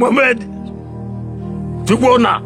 Mohamed, tubona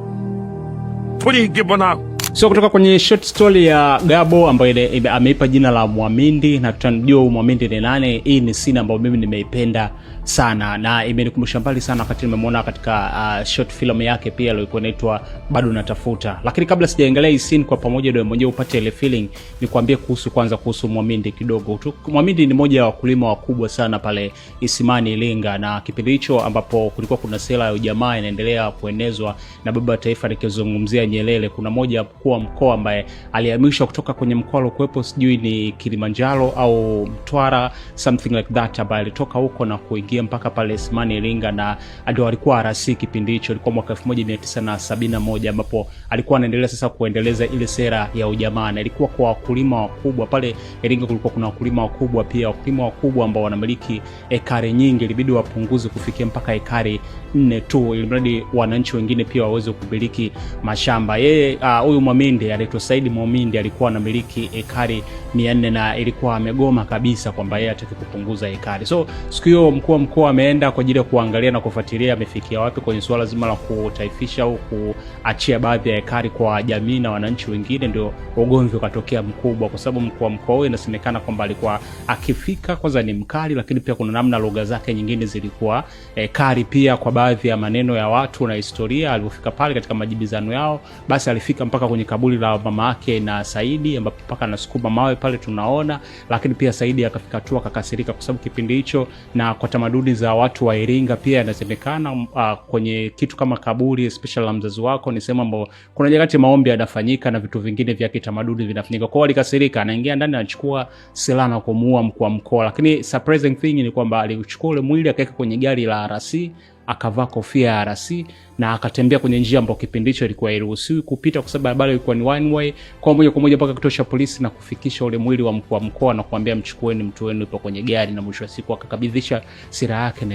pulike bwana. So kutoka kwenye short story ya Gabo ambayo ameipa jina la Mwamindi, na tutajua Mwamindi ni nani. Hii ni scene ambayo mimi nimeipenda sana na imenikumbusha mbali sana wakati nimemwona katika short film yake pia ilikuwa inaitwa Bado Natafuta. Lakini kabla sijaangalia hii scene kwa pamoja ndio mwenyewe upate ile feeling, nikwambie kuhusu Mwamindi kidogo tu. Mwamindi ni mmoja wa wakulima wakubwa sana pale Isimani Iringa, na kipindi hicho ambapo kulikuwa kuna sera ya ujamaa inaendelea kuenezwa na baba wa taifa nikizungumzia Nyerere, kuna moja wa mkoa ambaye alihamishwa kutoka kwenye mkoa uliokuwepo sijui ni Kilimanjaro au Mtwara something like that, ambaye alitoka huko na kuingia mpaka pale Isimani Iringa, na ndio alikuwa RC kipindi hicho, ilikuwa mwaka 1971 ambapo alikuwa anaendelea sasa kuendeleza ile sera ya ujamaa, na ilikuwa kwa wakulima wakubwa pale Iringa. Kulikuwa kuna wakulima wakubwa pia, wakulima wakubwa ambao wanamiliki ekari nyingi, ilibidi wapunguze kufikia mpaka ekari 4 tu ili mradi wananchi wengine pia waweze kumiliki mashamba. Yeye huyu Mwamindi anaitwa Said Mwamindi alikuwa anamiliki ekari 400 na ilikuwa amegoma kabisa kwamba yeye hataki kupunguza ekari. So siku hiyo mkuu wa mkoa ameenda kwa ajili ya kuangalia na kufuatilia amefikia wapi kwenye swala zima la kutaifisha au kuachia baadhi ya ekari kwa jamii na wananchi wengine, ndio ugomvi ukatokea mkubwa, kwa sababu mkuu wa mkoa huyo inasemekana kwamba alikuwa akifika kwanza ni mkali, lakini pia kuna namna lugha zake nyingine zilikuwa kali pia kwa baadhi ya maneno ya watu na historia. Alipofika pale katika majibizano yao, basi alifika mpaka kwenye kaburi la mama yake na Saidi, ambapo mpaka anasukuma mawe pale tunaona, lakini pia Saidi akafika tu akakasirika kwa sababu kipindi hicho na kwa tamaduni za watu wa Iringa pia inasemekana kwenye kitu kama kaburi especially la mzazi wako ni sema ambao kuna nyakati maombi yanafanyika na vitu vingine vya kitamaduni vinafanyika. Kwa hiyo alikasirika, anaingia ndani anachukua silaha na kumuua mkuu wa mkoa, lakini surprising thing ni kwamba alichukua ule mwili akaweka kwenye gari la RC, akavaa kofia ya RC na akatembea kwenye njia ambayo kipindi hicho ilikuwa hairuhusiwi kupita kwa sababu barabara ilikuwa ni one way, kwa moja kwa moja mpaka kituo cha polisi na kufikisha ule mwili wa mkuu wa mkoa na kuambia mchukueni mtu wenu yupo kwenye gari, na mwisho wa siku akakabidhisha silaha yake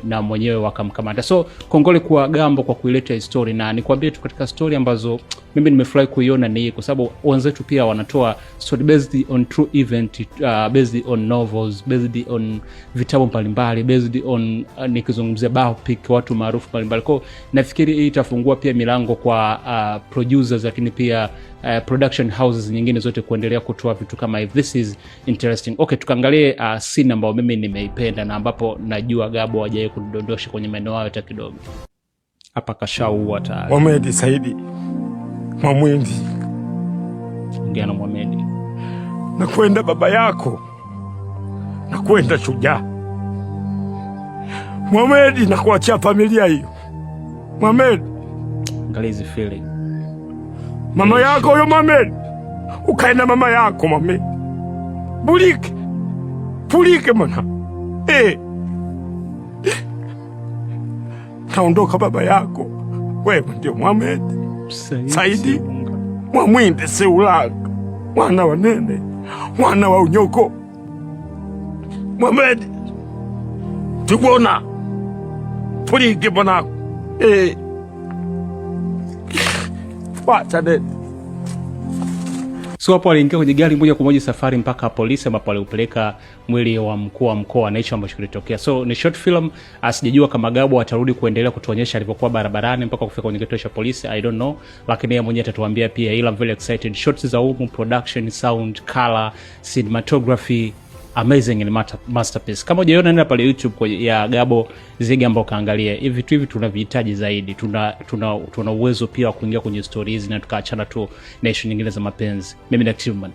na mwenyewe wakamkamata. So kongole kwa Gambo kwa kuileta history, na nikwambie tu katika story ambazo mimi nimefurahi kuiona ni hii, kwa sababu wenzetu pia wanatoa story based on true event, based on novels, based on vitabu mbalimbali, based on nikizungumzia biopic watu maarufu mbalimbali. Kwa nafikiri hii itafungua pia milango kwa producers, lakini pia production houses nyingine zote kuendelea kutoa vitu kama hivi. This is interesting. Okay, tukaangalie scene ambayo mimi nimeipenda na ambapo najua Gabo hajaye kudondosha kwenye maeneo hayo hata kidogo. Hapa kashaua tayari. Mohamed Saidi Mwamindi. Ngiana Mohamed. Na kwenda baba yako. Na kwenda shujaa. Mohamed, na kuachia familia hiyo. Mohamed, ngalizi feeling. Mama yako huyo Mohamed. Ukaenda mama yako Mohamed. Pulike mwana. Kaondoka baba yako. Wewe ndio Mohamed Saidi Mwamindi Seulanga, mwana wa Nene, mwana wa Unyoko. Mohamed, tubona pulike bwana. Wacha de. So hapo aliingia kwenye gari moja kwa moja safari mpaka polisi ambapo aliupeleka mwili wa mkuu wa mkoa na hicho ambacho kilitokea. So ni short film, asijajua kama Gabo atarudi kuendelea kutuonyesha alipokuwa barabarani mpaka kufika kwenye kituo cha polisi, I don't know, lakini yeye mwenyewe atatuambia pia. Ila I'm very excited. Shots za humu, production, sound, color, cinematography, amazing in masterpiece. Kama hujaona nenda pale YouTube ya Gabo Zige ambao kaangalia. Hivi vitu hivi tunavihitaji zaidi. Tuna uwezo pia wa kuingia kwenye stories na tukaachana tu na issue nyingine za mapenzi. Mimi ni Active Man.